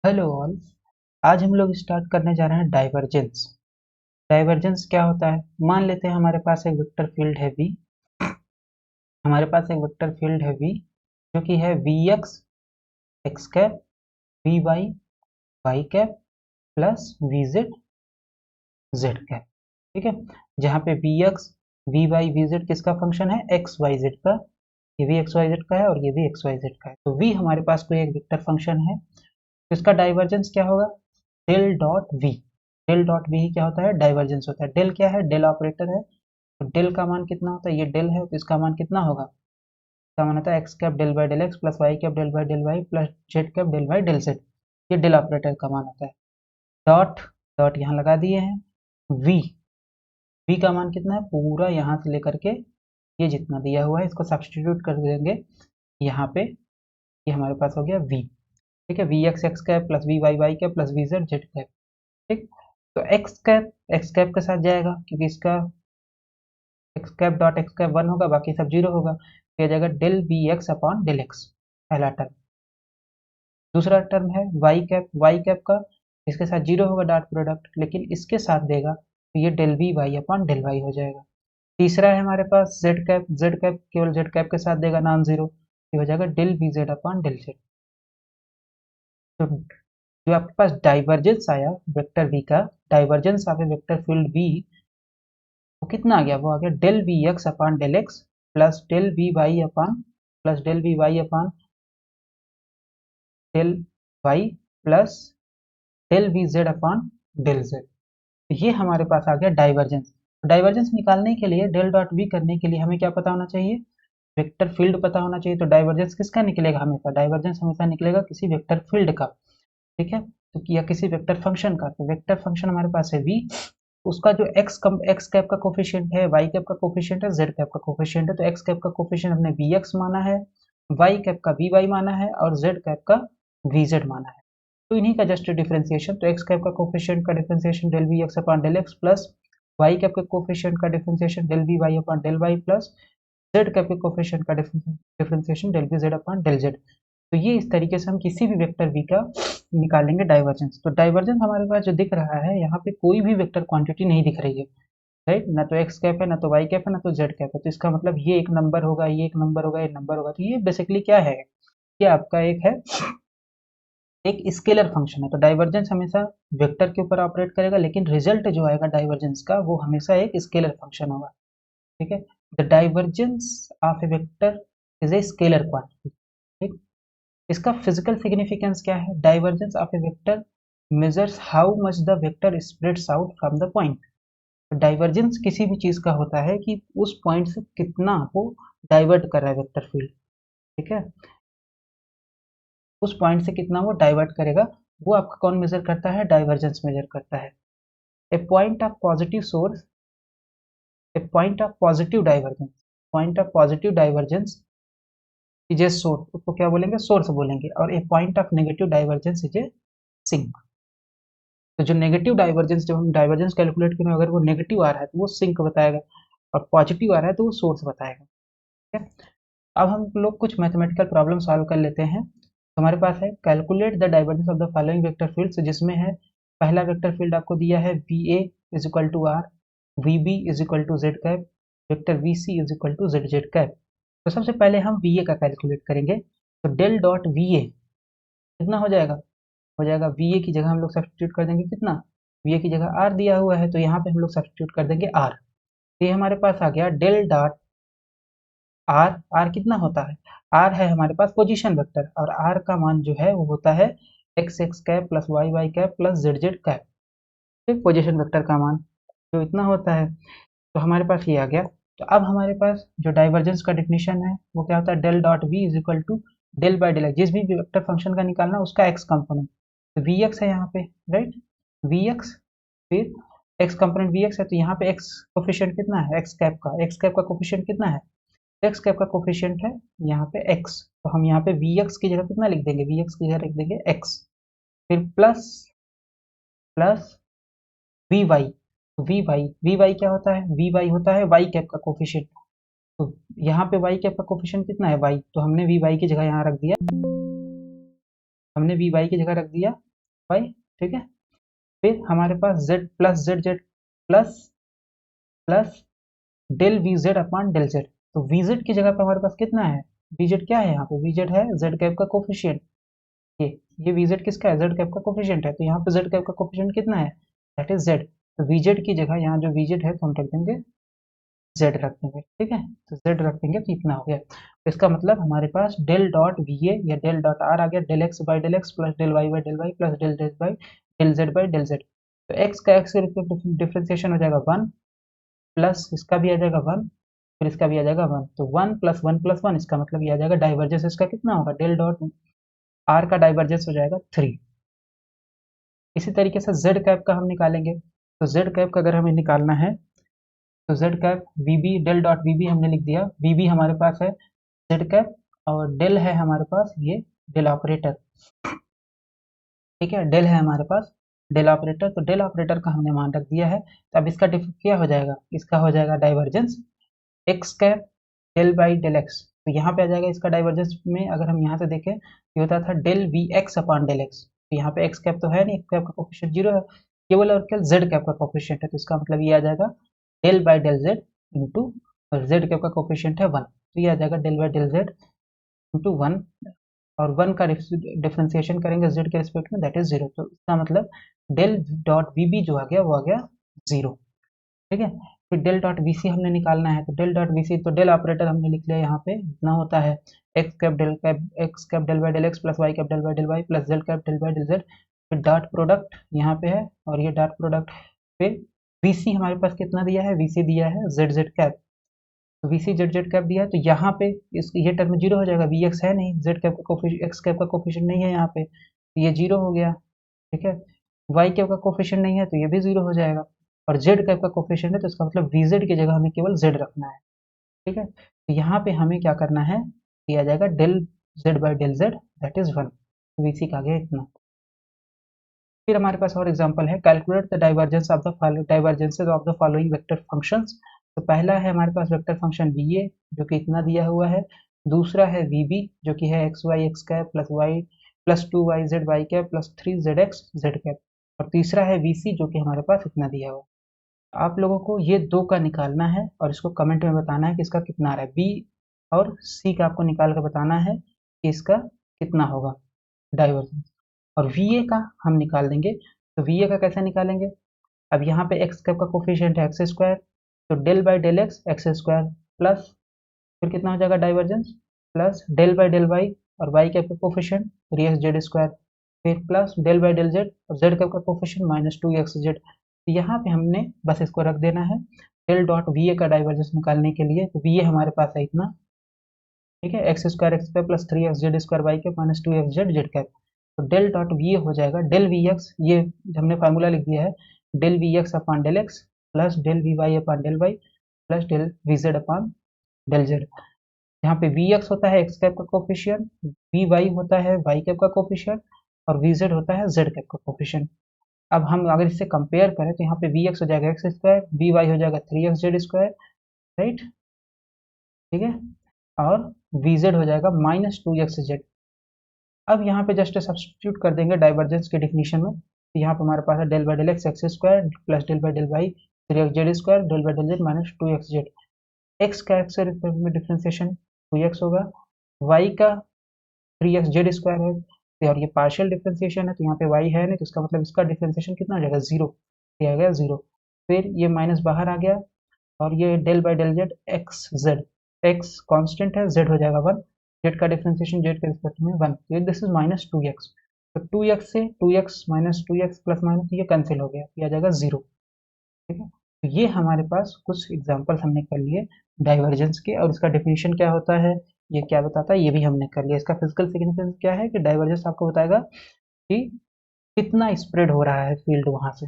Hello all. आज हम लोग स्टार्ट करने जा रहे हैं डाइवर्जेंस। डाइवर्जेंस क्या होता है? मान लेते हैं हमारे पास एक वेक्टर फील्ड है वी। हमारे पास एक वेक्टर फील्ड है वी जो कि है V X X cap, V Y Y cap plus V Z Z cap. ठीक है, जहाँ पे V X V Y V Z किसका फंक्शन है? एक्स वाई जेड का। ये भी एक्स वाई जेड का है और ये भी एक्स वाई जेड का है। तो वी हमारे पास कोई एक वेक्टर फंक्शन है, तो इसका डाइवर्जेंस क्या होगा? Del dot V. Del dot V ही क्या होता है? डाइवर्जेंस होता है। डेल क्या है? डेल ऑपरेटर है। तो डेल का मान कितना होता है? ये डेल है तो इसका मान कितना होगा? इसका मान होता है X cap del by del X plus Y cap del by del Y plus Z cap del by del Z. ये डेल ऑपरेटर का मान होता है। डॉट डॉट यहाँ लगा दिए हैं। वी वी का मान कितना है? पूरा यहाँ से लेकर के ये जितना दिया हुआ है इसको सब्सटीट्यूट कर देंगे यहाँ पे। ये हमारे पास हो गया वी। ठीक है, V X X cap plus V Y Y cap plus V Z Z cap. ठीक, तो एक्स कैप के साथ जाएगा क्योंकि इसका X cap dot X cap one होगा, बाकी सब जीरो होगा, तो ये जाएगा del B X upon del X, पहला टर्म। दूसरा टर्म है वाई कैप का, इसके साथ जीरो होगा डॉट प्रोडक्ट, लेकिन इसके साथ देगा तो ये del B Y upon del Y हो जाएगा। तीसरा है हमारे पास जेड कैप केवल जेड कैप के साथ देगा नॉन जीरो, ये हो जाएगा del B Z upon del Z. तो जो आपके पास डाइवर्जेंस आया वेक्टर वी का, divergence of a vector field V, वो कितना आ गया? वो आ गया del V X upon del X plus del V Y upon plus del V Y upon del Y plus del V Z upon del Z. ये हमारे पास आ गया डाइवर्जेंस। डाइवर्जेंस निकालने के लिए, डेल डॉट वी करने के लिए हमें क्या पता होना चाहिए? वेक्टर फील्ड पता होना चाहिए। तो डाइवर्जेंस किसका निकलेगा? हमेशा डाइवर्जेंस हमेशा निकलेगा किसी वेक्टर फील्ड का। ठीक है, तो या किसी वेक्टर फंक्शन का। तो वेक्टर फंक्शन हमारे पास है वी, उसका जो एक्स कैप का कोफिशिएंट है, वाई कैप का कोफिशिएंट है, जेड कैप का कोफिशिएंट है। तो एक्स कैप का कोफिशिएंट हमने वी एक्स माना है, वाई कैप का वी वाई माना है और जेड कैप का वी जेड माना है। तो इन्हीं का जस्ट डिफरेंशिएशन। तो एक्स कैप का कोफिशिएंट का differentiation del V X upon del X plus Y cap के कोफिशिएंट का differentiation del V Y upon del Y plus Z cap के कोफिशिएंट का differentiation del V Z upon del Z. तो ये इस तरीके से हम किसी भी वेक्टर वी का निकालेंगे डाइवर्जेंस। तो डाइवर्जेंस हमारे पास जो दिख रहा है यहाँ पे, कोई भी वेक्टर क्वांटिटी नहीं दिख रही है, राइट? ना तो एक्स कैप है, ना तो वाई कैप है, ना तो जेड कैप है। तो इसका मतलब ये एक नंबर होगा, ये एक नंबर होगा, ये नंबर होगा। तो ये बेसिकली क्या है? ये आपका एक है, एक स्केलर फंक्शन है। तो डाइवर्जेंस हमेशा वेक्टर के ऊपर ऑपरेट करेगा, लेकिन रिजल्ट जो आएगा डाइवर्जेंस का वो हमेशा एक स्केलर फंक्शन होगा। ठीक है, the divergence of a vector is a scalar quantity. ठीक, इसका फिजिकल सिग्निफिकेंस क्या है? Divergence of a vector measures how much the vector spreads out from the point. Divergence किसी भी चीज का होता है कि उस पॉइंट से कितना वो डाइवर्ट कर रहा है वेक्टर फील्ड। ठीक है, उस पॉइंट से कितना वो डाइवर्ट करेगा, वो आपका कौन मेजर करता है? डाइवर्जेंस मेजर करता है। A point of positive source, a point of positive divergence, point of positive divergence is a source, उसको क्या बोलेंगे? सोर्स बोलेंगे। और a point of negative divergence is a sink. तो जो नेगेटिव डाइवर्जेंस, जब हम डाइवर्जेंस कैलकुलेट करें, अगर वो नेगेटिव आ रहा है तो वो सिंक बताएगा, और पॉजिटिव आ रहा है तो वो सोर्स बताएगा। ठीक है, अब हम लोग कुछ मैथमेटिकल प्रॉब्लम सॉल्व कर लेते हैं। तो हमारे पास है calculate the divergence of the following vector fields, जिसमें है पहला वेक्टर फील्ड आपको दिया है V A is equal to R, V B is equal to Z cap, vector V C is equal to Z Z cap. तो सबसे पहले हम वी ए का कैलकुलेट करेंगे। तो डेल डॉट वी ए कितना हो जाएगा? हो जाएगा वी ए की जगह हम लोग सब्सटीट्यूट कर देंगे कितना? वी ए की जगह आर दिया हुआ है तो यहाँ पे हम लोग सब्सटीट्यूट कर देंगे आर। तो ये हमारे पास आ गया डेल डॉट आर। आर कितना होता है? आर है हमारे पास पोजीशन वेक्टर, और आर का मान जो है वो होता है X X cap plus Y Y cap plus Z Z cap. ठीक, पोजीशन वेक्टर का मान जो इतना होता है। तो हमारे पास ये आ गया। तो अब हमारे पास जो डाइवर्जेंस का डिफिनीशन है वो क्या होता है? Del dot V is equal to del by del X. जिस भी वेक्टर फंक्शन का निकालना उसका एक्स कंपोनेंट, तो वी एक्स है यहाँ पे, राइट? वी एक्स, फिर एक्स कंपोनेंट वी एक्स है, तो यहाँ पे एक्स कोफिशिएंट कितना है? एक्स कैप का कोफिशिएंट कितना है? एक्स कैप का कोफिशिएंट है यहाँ पे एक्स। तो हम यहाँ पे वी एक्स की जगह कितना लिख देंगे? वी एक्स की जगह लिख देंगे एक्स। फिर प्लस प्लस वी वाई क्या होता है? वी वाई होता है वाई कैप का कोफिशिएंट। तो यहाँ पे वाई कैप का कोफिशिएंट कितना है? वाई। तो हमने वी वाई की जगह यहाँ रख दिया, हमने वी वाई की जगह रख दिया वाई, ठीक है। फिर हमारे पास Z plus Z Z plus plus del V Z upon del Z. तो वी जेड की जगह पे हमारे पास कितना है, वी जेड क्या है यहाँ पे, वी जेड है जेड कैप का कोफिशियंट। ये ये वी जेड किसका है, जेड कैप का कोफिशियंट है, तो यहाँ पे जेड कैप का कोफिशियंट कितना है, दैट इज जेड। तो वी जेड की जगह यहाँ जो वी जेड है तो हम रख देंगे जेड रख देंगे, ठीक है। तो जेड रख देंगे तो इतना हो गया। तो इसका मतलब हमारे पास डेल डॉट वी ए या डेल डॉट आर आ गया, del X by del X plus del Y by del Y plus del del by del Z by del Z. तो एक्स का एक्स डिफ्रेंसिएशन हो जाएगा वन, प्लस इसका भी आ जाएगा वन, फिर इसका भी आ जाएगा वन। तो वन प्लस वन, इसका मतलब ये आ जाएगा डाइवर्जेंस इसका कितना होगा, डेल डॉट आर का डाइवर्जेंस हो जाएगा थ्री। इसी तरीके से जेड कैप का हम निकालेंगे। तो जेड कैप का अगर हमें निकालना है तो Z cap V B del dot V B हमने लिख दिया, वी बी हमारे पास है जेड कैप और डेल है हमारे पास ये डेल ऑपरेटर, ठीक है। डेल है हमारे पास डेल ऑपरेटर, तो डेल ऑपरेटर का हमने मान रख दिया है। तो अब इसका क्या हो जाएगा, इसका हो जाएगा divergence X cap del by del X. तो यहाँ पे आ जाएगा इसका डाइवर्जेंस में, अगर हम यहाँ से देखें ये होता था del V X upon del X. तो यहाँ पे एक्स कैप तो है नहीं, एक्स कैप का कोफिशिएंट जीरो है, केवल और केवल जेड कैप का कोफिशिएंट है। तो इसका मतलब ये आ जाएगा del by del Z into, और जेड कैप का कोफिशिएंट है वन, तो ये आ जाएगा del by del Z into one, और वन का डिफ्रेंसिएशन करेंगे जेड के रिस्पेक्ट में, दैट इज जीरो। तो इसका मतलब डेल डॉट वी बी जो आ गया वो आ गया जीरो, ठीक है। फिर डेल डॉट वी सी हमने निकालना है, तो डेल डॉट वी सी तो डेल ऑपरेटर हमने लिख लिया यहाँ पे, इतना होता है X cap del by del X plus Y cap del by del Y plus Z cap del by del Z. फिर डॉट प्रोडक्ट यहाँ पे है और ये डॉट प्रोडक्ट, फिर वी सी हमारे पास कितना दिया है, वी सी दिया है जेड जेड कैप, तो V C Z Z cap दिया है। तो यहाँ पे इस ये टर्म जीरो हो जाएगा, वी एक्स है नहीं, जेड कैप का कोफिशिएंट एक्स कैप का कोफिशिएंट नहीं है यहाँ पे, तो ये जीरो हो गया, ठीक है। वाई कैप का कोफिशिएंट नहीं है तो ये भी जीरो हो जाएगा, और जेड कैप का कोफिशिएंट है तो इसका मतलब वी जेड की जगह हमें केवल जेड रखना है, ठीक है। तो यहाँ पे हमें क्या करना है, ये आ जाएगा del Z by del Z that is one, V C का गया इतना। फिर हमारे पास और एग्जांपल है, calculate the divergence of the divergences of the following vector functions. तो पहला है हमारे पास वेक्टर फंक्शन वी ए जो कि इतना दिया हुआ है, दूसरा है वी बी जो कि है X Y X cap plus Y plus two Y Z Y cap plus three Z X Z cap, और तीसरा है वी सी जो कि हमारे पास इतना दिया हुआ है। आप लोगों को ये दो का निकालना है और इसको कमेंट में बताना है कि इसका कितना आ रहा है, बी और सी का आपको निकाल कर बताना है कि इसका कितना होगा डाइवर्जेंस। और वी ए का हम निकाल देंगे, तो वी ए का कैसे निकालेंगे, अब यहाँ पे एक्स कैप का कोफिशिएंट है एक्स स्क्वायर, तो del by del X square plus फिर कितना हो जाएगा divergence, plus del by del Y और वाई कैप का coefficient three X Z square, फिर plus del by del Z और जेड कैप का coefficient minus two X Z. तो यहाँ पे हमने बस इसको रख देना है डेल डॉट वी ए का डाइवर्जेंस निकालने के लिए। तो वी ए हमारे पास है इतना, ठीक है, X square X cap plus three X Z square Y cap minus two X Z Z cap. तो डेल डॉट वी ए हो जाएगा डेल वी एक्स, ये हमने फार्मूला लिख दिया है, del V X upon del X plus del V Y upon del Y plus del V Z upon del Z. यहाँ पे वी एक्स होता है एक्स कैप का कोफिशिएंट, वी वाई होता है वाई कैप का कोफिशिएंट, और वी जेड होता है जेड कैप का कोफिशिएंट। अब हम अगर इससे कंपेयर करें तो यहाँ पे वी एक्स हो जाएगा एक्स स्क्वायर, वी वाई हो जाएगा three X Z square, right, ठीक है, और वी जेड हो जाएगा माइनस टू एक्स जेड। अब यहाँ पे जस्ट सब्सटीट्यूट कर देंगे डाइवर्जेंस के डिफिनीशन में, तो यहाँ पे हमारे पास है del by del X X square plus del by del Y three X Z square del by del Z minus two X Z. X का एक्स में डिफ्रेंसिएशन टू एक्स होगा, वाई का थ्री एक्स जेड स्क्वायर है, और ये partial differentiation है तो यहाँ पे वाई है नहीं, तो इसका मतलब इसका डिफ्रेंसिएशन कितना हो जाएगा जीरो, ये आ गया जीरो। फिर ये माइनस बाहर आ गया, और ये del by del Z X Z, X constant है जेड हो जाएगा वन, जेड का डिफ्रेंसिएशन जेड के रिस्पेक्ट में वन, तो this is minus two X. तो टू एक्स से two X minus two X plus minus ये कैंसिल हो गया, ये आ जाएगा जीरो, ठीक है। तो ये हमारे पास कुछ एग्जांपल्स हमने कर लिए डाइवर्जेंस के, और इसका डेफिनेशन क्या होता है, ये क्या बताता है, ये भी हमने कर लिया। इसका फिजिकल सिग्निफिकेंस क्या है कि डाइवर्जेंस आपको बताएगा कि कितना स्प्रेड हो रहा है फील्ड वहां से,